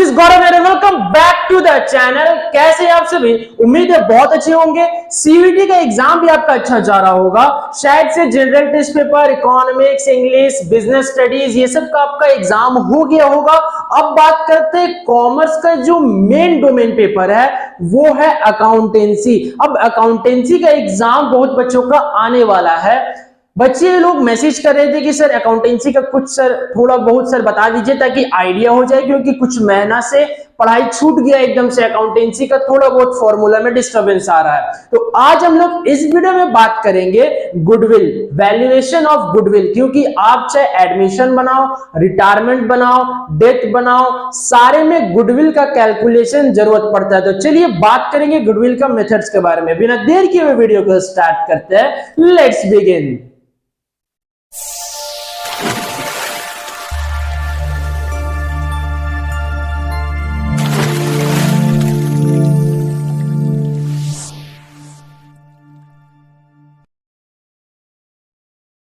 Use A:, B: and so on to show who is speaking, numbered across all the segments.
A: This Gaurav मेरे welcome back to the channel. कैसे आप सभी? उम्मीद है बहुत अच्छे होंगे। सीवीटी का एग्जाम भी आपका अच्छा जा रहा होगा। शायद से general test paper, economics, English, business studies, ये सब का आपका एग्जाम हो गया होगा। अब बात करते हैं कॉमर्स का जो मेन डोमेन पेपर है वो है अकाउंटेंसी। अब अकाउंटेंसी का एग्जाम बहुत बच्चों का आने वाला है। बच्चे लोग मैसेज कर रहे थे कि सर अकाउंटेंसी का कुछ सर थोड़ा बहुत सर बता दीजिए ताकि आइडिया हो जाए, क्योंकि कुछ महीना से पढ़ाई छूट गया एकदम से। अकाउंटेंसी का थोड़ा बहुत फॉर्मूला में डिस्टर्बेंस आ रहा है। तो आज हम लोग इस वीडियो में बात करेंगे गुडविल, वैल्यूएशन ऑफ गुडविल। क्योंकि आप चाहे एडमिशन बनाओ, रिटायरमेंट बनाओ, डेथ बनाओ, सारे में गुडविल का कैलकुलेशन जरूरत पड़ता है। तो चलिए बात करेंगे गुडविल का मेथड्स के बारे में। बिना देर किए हुए वीडियो को स्टार्ट करते हैं। Let's begin.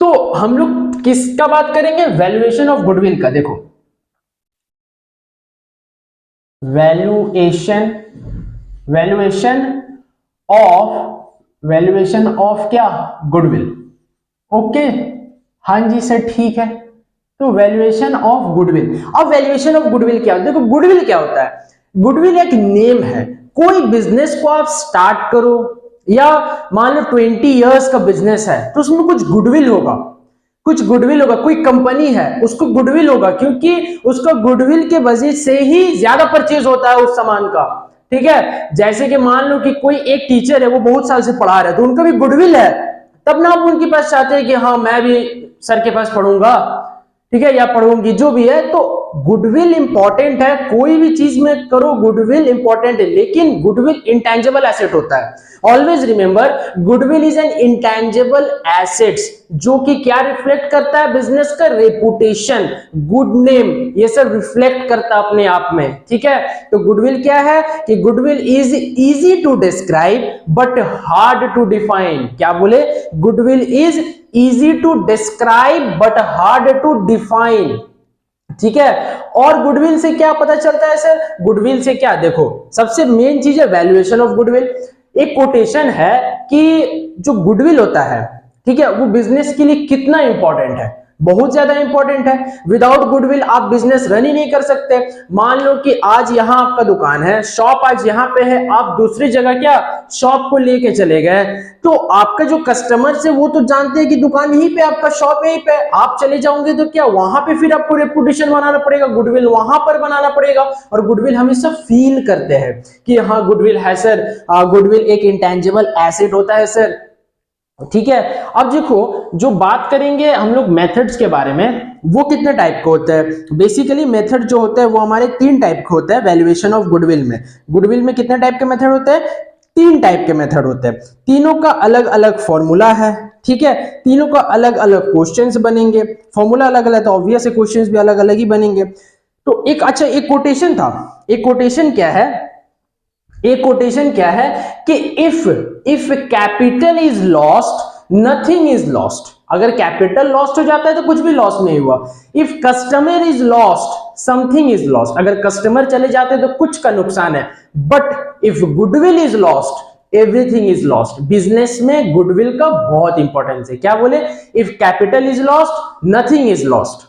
A: तो हम लोग किसका बात करेंगे? वैल्यूएशन ऑफ गुडविल का। देखो, वैल्यूएशन ऑफ क्या? गुडविल। ओके, हाँ जी सर ठीक है। तो वैल्यूएशन ऑफ गुडविल। अब वैल्यूएशन ऑफ गुडविल क्या होता है? देखो, गुडविल क्या होता है? गुडविल एक नेम है। कोई बिजनेस को आप स्टार्ट करो, या मान लो 20 इयर्स का बिजनेस है तो उसमें कुछ गुडविल होगा, कुछ गुडविल होगा। कोई कंपनी है उसको गुडविल होगा, क्योंकि उसका गुडविल के वजह से ही ज्यादा परचेज होता है उस सामान का। ठीक है, जैसे कि मान लो कि कोई एक टीचर है, वो बहुत साल से पढ़ा रहे, तो उनका भी गुडविल है, तब ना आप उनके पास चाहते हैं कि हाँ मैं भी सर के पास पढ़ूंगा, ठीक है, या पढ़ूंगी, जो भी है। तो गुडविल इंपॉर्टेंट है। कोई भी चीज में करो गुडविल इंपॉर्टेंट है, लेकिन गुडविल इंटेंजिबल एसेट होता है। Always remember, goodwill is an intangible assets, जो कि क्या रिफ्लेक्ट करता है? बिजनेस का रेपुटेशन, गुड नेम, ये सब रिफ्लेक्ट करता है अपने आप में। ठीक है, तो गुडविल क्या है कि goodwill is easy to describe but hard to define. क्या बोले? Goodwill is easy to describe but hard to define. ठीक है, और गुडविल से क्या पता चलता है सर? गुडविल से क्या, देखो सबसे मेन चीज है वैल्यूएशन ऑफ गुडविल। एक कोटेशन है कि जो गुडविल होता है, ठीक है, वो बिजनेस के लिए कितना इंपॉर्टेंट है, बहुत ज्यादा इंपॉर्टेंट है। विदाउट गुडविल आप बिजनेस रन ही नहीं कर सकते। मान लो कि आज यहां आपका दुकान है, शॉप आज यहां पे है, आप दूसरी जगह क्या शॉप को लेके चले गए, तो आपका जो कस्टमर्स है वो तो जानते हैं कि दुकान यहीं पे, आपका शॉप यहीं पे, आप चले जाओगे तो क्या वहां पे फिर आपको रेपुटेशन बनाना पड़ेगा, गुडविल वहां पर बनाना पड़ेगा। और गुडविल हमेशा फील करते हैं कि हाँ गुडविल है सर, गुडविल एक इंटेंजिबल एसेट होता है सर। ठीक है, अब देखो जो बात करेंगे हम लोग मेथड्स के बारे में, वो कितने टाइप के होते हैं। बेसिकली मेथड जो होते हैं वो हमारे 3 टाइप के होते हैं वैल्यूएशन ऑफ गुडविल में। गुडविल में कितने टाइप के मेथड होते हैं? 3 टाइप के मेथड होते हैं। तीनों का अलग अलग फॉर्मूला है। ठीक है, तीनों का अलग अलग क्वेश्चंस बनेंगे। फॉर्मूला अलग अलग तो ऑब्वियस है क्वेश्चंस भी अलग अलग ही बनेंगे। तो एक एक कोटेशन था। एक कोटेशन क्या है? एक कोटेशन क्या है कि if capital is lost nothing is lost. अगर कैपिटल लॉस्ट हो जाता है तो कुछ भी लॉस नहीं हुआ। If customer is lost something is lost. अगर कस्टमर चले जाते हैं तो कुछ का नुकसान है। But if goodwill is lost everything is lost. Business में गुडविल का बहुत इंपॉर्टेंस है। क्या बोले? If capital is lost nothing is lost,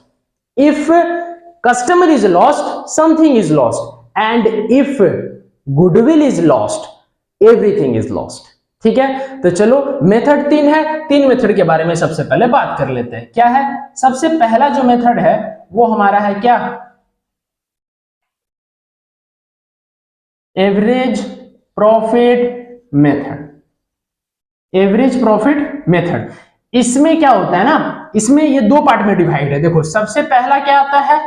A: if customer is lost something is lost, and if goodwill is lost everything is lost. ठीक है, तो चलो मेथड 3 है। 3 मेथड के बारे में सबसे पहले बात कर लेते हैं। क्या है? सबसे पहला जो मेथड है वो हमारा है क्या? Average profit method. Average profit method, इसमें क्या होता है ना, इसमें ये 2 पार्ट में डिवाइड है। देखो सबसे पहला क्या आता है?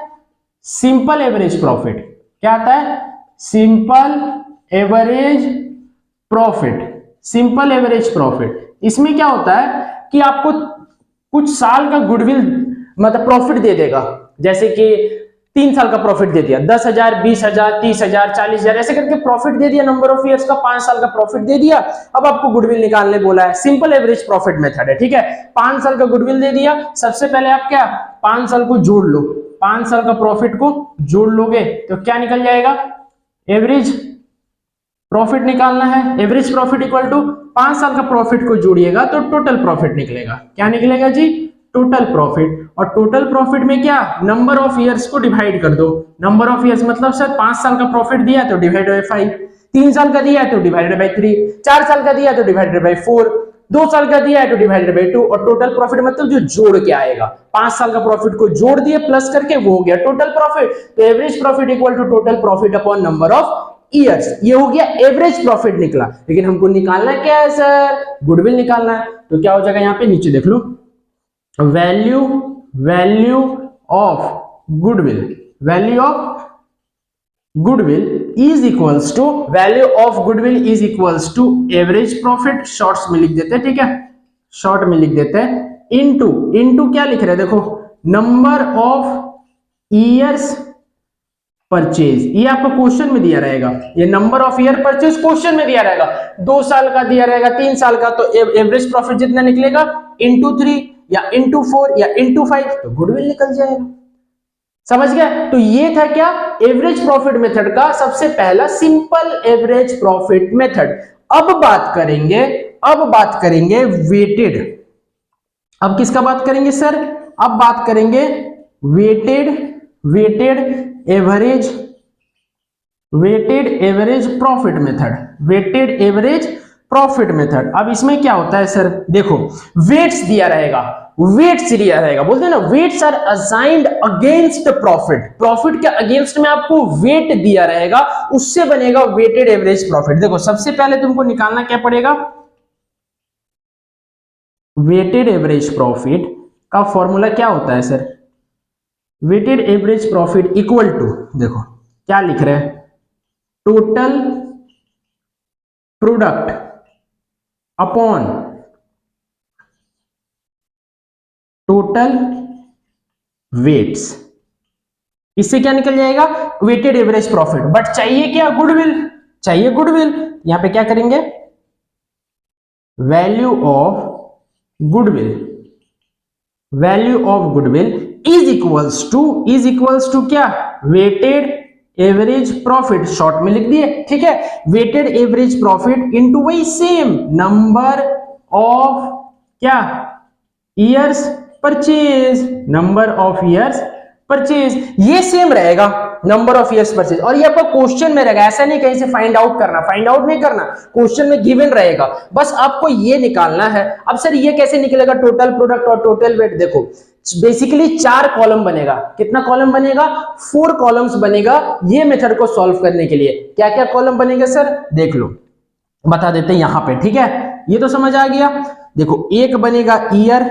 A: Simple average profit. क्या आता है? Simple average profit. Simple average profit, इसमें क्या होता है कि आपको कुछ साल का गुडविल मतलब प्रॉफिट दे देगा। जैसे कि 3 साल का प्रॉफिट दे दिया, 10,000, 20,000, 30,000, 40,000, ऐसे करके प्रॉफिट दे दिया। नंबर ऑफ इयर्स का 5 साल का प्रॉफिट दे दिया। अब आपको गुडविल निकालने बोला है। सिंपल एवरेज प्रॉफिट मेथड है। ठीक है, 5 साल का गुडविल दे दिया। सबसे पहले आप क्या 5 साल को जोड़ लो। 5 साल का प्रॉफिट को जोड़ लोगे तो क्या निकल जाएगा, एवरेज प्रॉफिट निकालना है। एवरेज प्रॉफिट इक्वल टू 5 साल का प्रॉफिट को जोड़िएगा तो टोटल प्रॉफिट निकलेगा। क्या निकलेगा जी, टोटल प्रॉफिट। और टोटल प्रॉफिट में क्या, नंबर ऑफ ईयर्स को डिवाइड कर दो। नंबर ऑफ ईयर्स मतलब सर 5 साल का प्रॉफिट दिया है तो डिवाइड बाय 5, 3 साल का दिया है तो डिवाइडेड बाय 3, 4 साल का दिया है तो डिवाइडेड बाय 4, 2 साल का दिया है तो डिवाइडेड बाय 2। और टोटल प्रॉफिट मतलब जो जोड़ के आएगा, 5 साल का प्रॉफिट को जोड़ दिए प्लस करके, वो हो गया टोटल प्रॉफिट। तो average profit equal to total profit upon number of years, ये हो गया एवरेज प्रॉफिट निकला। लेकिन हमको निकालना क्या है सर, गुडविल निकालना है। तो क्या हो जाएगा, यहाँ पे नीचे देख लो, value of goodwill, value of goodwill is equals to, value of goodwill is equals to average profit, shorts में लिख देते हैं, ठीक है, शॉर्ट में लिख देते हैं, इनटू क्या लिख रहे हैं, देखो नंबर ऑफ ईयर्स परचेज, ये आपको क्वेश्चन में दिया रहेगा, ये number of year purchase question में दिया रहेगा। 2 साल का दिया रहेगा, 3 साल का, तो एवरेज प्रॉफिट जितना निकलेगा इंटू 3 या इंटू 4 या इंटू 5, तो गुडविल निकल जाएगा। समझ गया। तो ये था क्या, एवरेज प्रॉफिट मेथड का सबसे पहला सिंपल एवरेज प्रॉफिट मेथड। अब बात करेंगे वेटेड। अब किसका बात करेंगे सर, अब बात करेंगे weighted average profit method, weighted average profit method. अब इसमें क्या होता है सर, देखो वेट्स दिया रहेगा, बोलते हैं ना, weights are assigned against profit, profit के अगेंस्ट में आपको वेट दिया रहेगा, उससे बनेगा वेटेड एवरेज प्रॉफिट। देखो सबसे पहले तुमको निकालना क्या पड़ेगा, वेटेड एवरेज प्रॉफिट का फॉर्मूला क्या होता है sir, weighted average profit equal to, देखो क्या लिख रहे हैं, total product upon total weights. इससे क्या निकल जाएगा, वेटेड एवरेज प्रॉफिट। बट चाहिए क्या, गुडविल, चाहिए गुडविल। यहां पे क्या करेंगे, value of goodwill is equals to क्या, वेटेड एवरेज प्रॉफिट, शॉर्ट में लिख दिए, ठीक है, वेटेड एवरेज प्रॉफिट इनटू वही सेम नंबर ऑफ क्या, years purchase, number of years purchase, ये सेम रहेगा नंबर ऑफ ईयर्स परचेज। और ये आपको क्वेश्चन में रहेगा, ऐसा नहीं कहीं से फाइंड आउट नहीं करना, क्वेश्चन में गिवन रहेगा, बस आपको ये निकालना है। अब सर ये कैसे निकलेगा, टोटल प्रोडक्ट और टोटल वेट, देखो बेसिकली 4 कॉलम बनेगा। कितना कॉलम बनेगा, 4 कॉलम्स बनेगा ये मेथड को सॉल्व करने के लिए। क्या क्या कॉलम बनेगा सर, देख लो, बता देते हैं यहां पे, ठीक है, ये तो समझ आ गया। देखो एक बनेगा ईयर,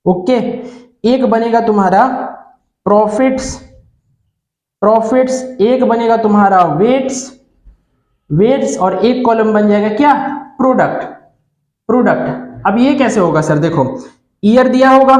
A: ओके, एक बनेगा तुम्हारा प्रॉफिट्स, एक बनेगा तुम्हारा वेट्स, और एक कॉलम बन जाएगा क्या, प्रोडक्ट। अब ये कैसे होगा सर, देखो ईयर दिया होगा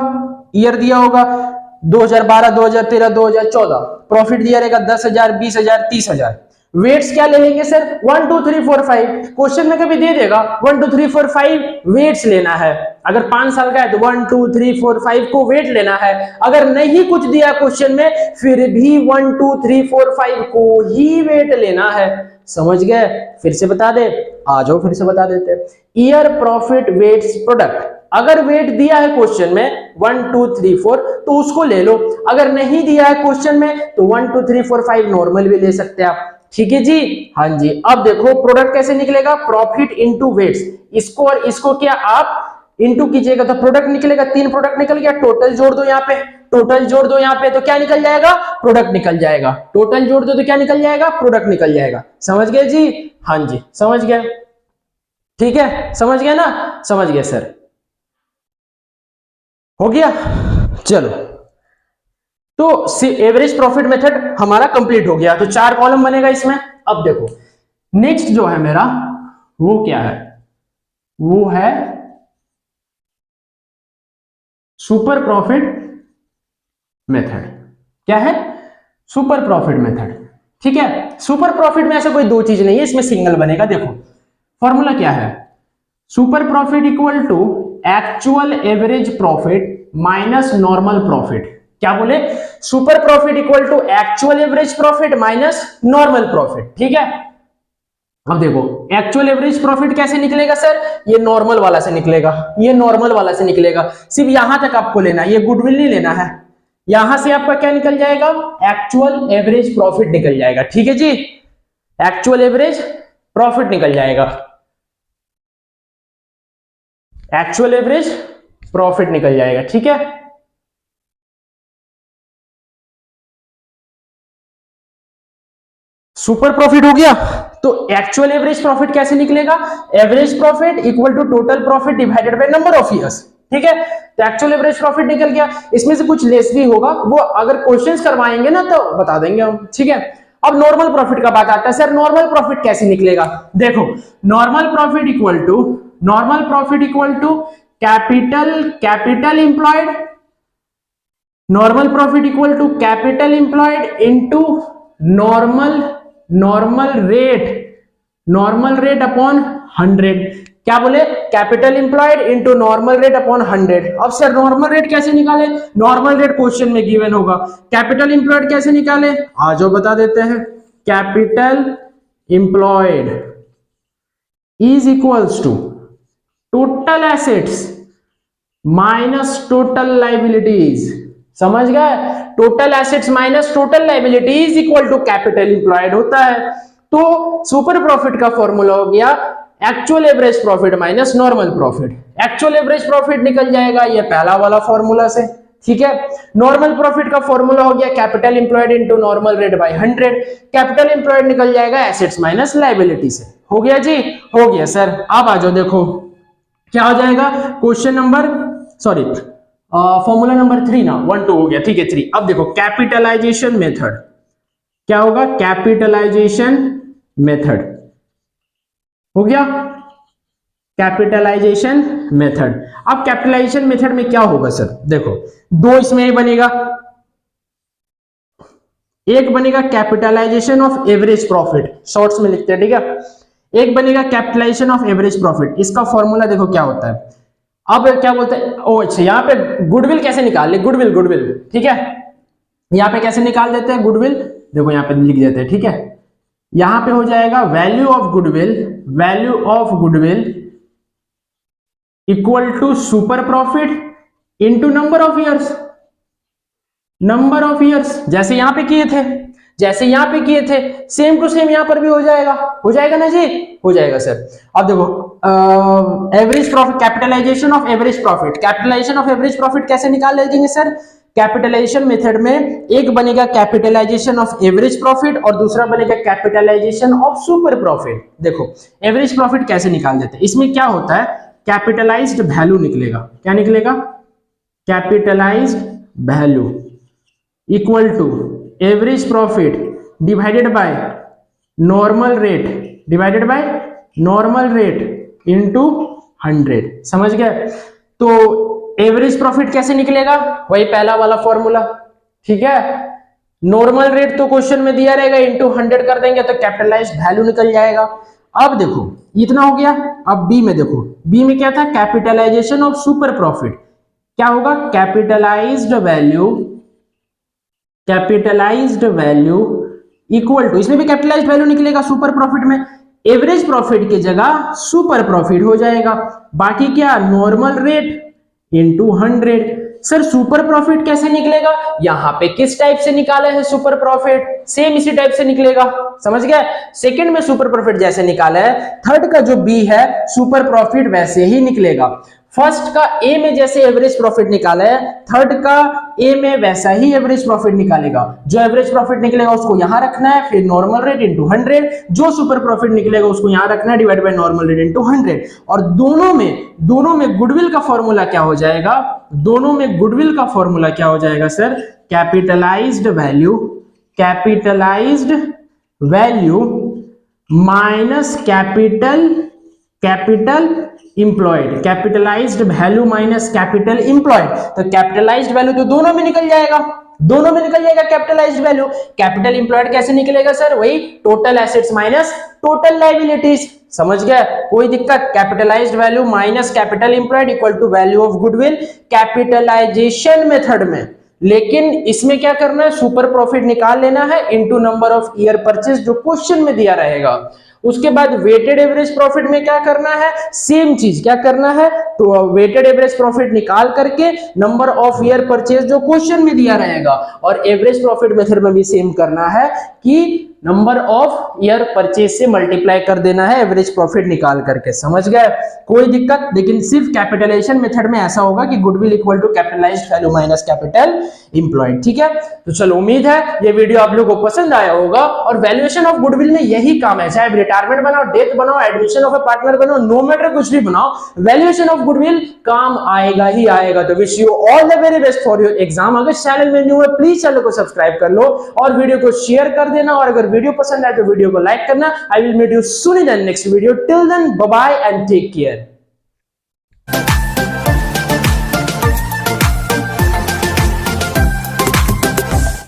A: 2012, 2013, 2014, प्रॉफिट दिया रहेगा 10,000, 20,000, 30,000। वेट्स क्या ले लेंगे सर, 1 2 3 4 5, क्वेश्चन में कभी दे देगा 1 2 3 4 5 वेट्स लेना है। अगर 5 साल का है तो 1 2 3 4 5 को वेट लेना है। अगर नहीं कुछ दिया क्वेश्चन में, फिर भी 1 2 3 4 5 को ही वेट लेना है। समझ गए, फिर से बता दे, आ जाओ फिर से बता देते हैं। Year, profit, weights, product. अगर वेट दिया है क्वेश्चन में 1 2 3 4 तो उसको ले लो, अगर नहीं दिया है क्वेश्चन में तो 1 2 3 4 5 नॉर्मल भी ले सकते हैं आप, ठीक है जी, हाँ जी। अब देखो प्रोडक्ट कैसे निकलेगा, प्रॉफिट इंटू वेट्स, इसको और इसको क्या आप इंटू कीजिएगा तो प्रोडक्ट निकलेगा, 3 प्रोडक्ट निकल गया, टोटल जोड़ दो यहाँ पे, तो क्या निकल जाएगा, प्रोडक्ट निकल जाएगा। टोटल जोड़ दो तो क्या निकल जाएगा, प्रोडक्ट निकल जाएगा। समझ गए जी, हाँ जी समझ गए, ठीक है, समझ गए ना, समझ गए सर, हो गया। चलो तो एवरेज प्रॉफिट मेथड हमारा कंप्लीट हो गया, तो 4 कॉलम बनेगा इसमें। अब देखो नेक्स्ट जो है मेरा वो क्या है, वो है सुपर प्रॉफिट मेथड। क्या है, सुपर प्रॉफिट मेथड, ठीक है। सुपर प्रॉफिट में ऐसा कोई 2 चीज नहीं है, इसमें सिंगल बनेगा। देखो फॉर्मूला क्या है, super profit equal to actual average profit minus normal profit. क्या बोले, super profit equal to actual average profit minus normal profit. ठीक है, अब देखो एक्चुअल एवरेज प्रॉफिट कैसे निकलेगा सर, ये नॉर्मल वाला से निकलेगा, ये नॉर्मल वाला से निकलेगा, सिर्फ यहां तक आपको लेना है, ये गुडविल नहीं लेना है, यहां से आपका क्या निकल जाएगा, एक्चुअल एवरेज प्रॉफिट निकल जाएगा। ठीक है जी, एक्चुअल एवरेज प्रॉफिट निकल जाएगा, एक्चुअल एवरेज प्रॉफिट निकल जाएगा। ठीक है, सुपर प्रॉफिट हो गया, तो एक्चुअल एवरेज प्रॉफिट कैसे निकलेगा, average profit equal to total profit divided by number of years. ठीक है, तो एक्चुअल एवरेज प्रॉफिट निकल गया, इसमें से कुछ लेस भी होगा, वो अगर क्वेश्चंस करवाएंगे ना तो बता देंगे हम। ठीक है, अब नॉर्मल प्रॉफिट का बात आता है, सर नॉर्मल प्रॉफिट कैसे निकलेगा, देखो normal profit equal to capital employed, normal profit equal to capital employed into normal rate upon 100। क्या बोले, capital employed into normal rate upon 100। अब सर नॉर्मल रेट कैसे निकाले, नॉर्मल रेट क्वेश्चन में given होगा, कैपिटल इंप्लॉयड कैसे निकाले, आज वो बता देते हैं। Capital employed is equals to total assets minus total liabilities. समझ गए, total assets minus total liabilities equal to capital employed होता है। तो सुपर प्रॉफिट का फॉर्मूला हो गया actual average profit minus normal profit. Actual average profit निकल जाएगा ये पहला वाला फॉर्मूला से। ठीक है, नॉर्मल प्रॉफिट का फॉर्मूला हो गया capital employed into normal rate by 100। Capital employed निकल जाएगा एसेट्स माइनस लाइबिलिटी से। हो गया जी, हो गया सर। अब आ जाओ, देखो क्या हो जाएगा, क्वेश्चन नंबर फॉर्मूला नंबर 3 ना, 1 2 हो गया। ठीक है 3। अब देखो कैपिटलाइजेशन मेथड क्या होगा, कैपिटलाइजेशन मेथड हो गया, कैपिटलाइजेशन मेथड। अब कैपिटलाइजेशन मेथड में क्या होगा सर, देखो दो इसमें बनेगा, एक बनेगा capitalisation of average profit, shorts में लिखते हैं। ठीक है, एक बनेगा कैपिटलाइजेशन ऑफ एवरेज प्रॉफिट। इसका फॉर्मूला देखो क्या होता है, अब क्या बोलते हैं, ओ अच्छा यहाँ पे गुडविल कैसे निकाल ले, गुडविल। ठीक है, यहाँ पे कैसे निकाल देते हैं गुडविल, देखो यहाँ पे लिख देते हैं। ठीक है, यहां पे हो जाएगा value of goodwill equal to super profit into number of years. जैसे यहां पे किए थे सेम टू सेम यहां पर भी हो जाएगा ना जी, हो जाएगा सर। अब देखो average profit, capitalisation of average profit कैसे निकाल लेंगे सर, कैपिटलाइजेशन मेथड में एक बनेगा कैपिटलाइजेशन ऑफ एवरेज प्रॉफिट और दूसरा बनेगा कैपिटलाइजेशन ऑफ सुपर प्रॉफिट। देखो एवरेज प्रॉफिट कैसे निकाल देते हैं, इसमें क्या होता है, कैपिटलाइज्ड वैल्यू निकलेगा। क्या निकलेगा, capitalised value equal to average profit divided by normal rate into 100। समझ गए, तो एवरेज प्रॉफिट कैसे निकलेगा, वही पहला वाला फॉर्मूला। ठीक है, नॉर्मल रेट तो क्वेश्चन में दिया रहेगा, इनटू 100 कर देंगे तो कैपिटलाइज्ड वैल्यू निकल जाएगा। अब देखो इतना हो गया। अब बी में देखो, बी में क्या था, कैपिटलाइजेशन ऑफ सुपर प्रॉफिट। क्या होगा, कैपिटलाइज्ड वैल्यू इक्वल टू, इसमें भी कैपिटलाइज्ड वैल्यू निकलेगा सुपर प्रॉफिट में, एवरेज प्रॉफिट की जगह सुपर प्रॉफिट हो जाएगा, बाकी क्या normal rate into 100। Sir super profit कैसे निकलेगा, यहां पे किस टाइप से निकाला है सुपर प्रॉफिट, सेम इसी टाइप से निकलेगा। समझ गए, सेकंड में सुपर प्रॉफिट जैसे निकाला है, थर्ड का जो बी है सुपर प्रॉफिट वैसे ही निकलेगा। फर्स्ट का ए में जैसे एवरेज प्रॉफिट निकाला है, थर्ड का ए में वैसा ही एवरेज प्रॉफिट निकालेगा। जो एवरेज प्रॉफिट निकलेगा उसको यहां रखना है, फिर नॉर्मल रेट इनटू 100। जो सुपर प्रॉफिट निकलेगा उसको यहां रखना है, divide by normal rate into 100। और दोनों में गुडविल का फॉर्मूला क्या हो जाएगा, दोनों में गुडविल का फॉर्मूला क्या हो जाएगा sir, capitalised value minus capital employed, capitalised value minus capital employed. तो कैपिटलाइज्ड वैल्यू तो दोनों में निकल जाएगा, कैपिटलाइज्ड वैल्यू। कैपिटल इंप्लॉयड कैसे निकलेगा सर, वही total assets minus total liabilities. समझ गए, कोई दिक्कत, capitalised value minus capital employed equal to value of goodwill capitalisation method में। लेकिन इसमें क्या करना है, सुपर प्रॉफिट निकाल लेना है into number of year purchase जो क्वेश्चन में दिया रहेगा। उसके बाद वेटेड एवरेज प्रॉफिट में क्या करना है, सेम चीज क्या करना है, तो वेटेड एवरेज प्रॉफिट निकाल करके नंबर ऑफ ईयर परचेज जो क्वेश्चन में दिया रहेगा, और एवरेज प्रॉफिट मेथड में भी सेम करना है कि नंबर ऑफ ईयर परचेज से मल्टीप्लाई कर देना है एवरेज प्रॉफिट निकाल करके। समझ गए, कोई दिक्कत? लेकिन सिर्फ कैपिटलाइजेशन मेथड में ऐसा होगा कि goodwill equal to capitalised value minus capital employed. ठीक है, तो चलो उम्मीद है ये वीडियो आप लोगों को पसंद आया होगा। और वैल्यूएशन ऑफ गुडविल में यही काम है, चाहे रिटायरमेंट बनाओ, डेथ बनाओ, एडमिशन ऑफ ए पार्टनर बनाओ, नो मैटर कुछ भी बनाओ, वैल्यूएशन ऑफ गुडविल काम आएगा ही आएगा। तो wish you all the very best for your exam. अगर चैनल में न्यू है प्लीज चैनल को सब्सक्राइब कर लो और वीडियो को शेयर कर देना, और अगर वीडियो पसंद आए तो वीडियो को लाइक करना। I will meet you soon in the next video. Till then bye bye and take care.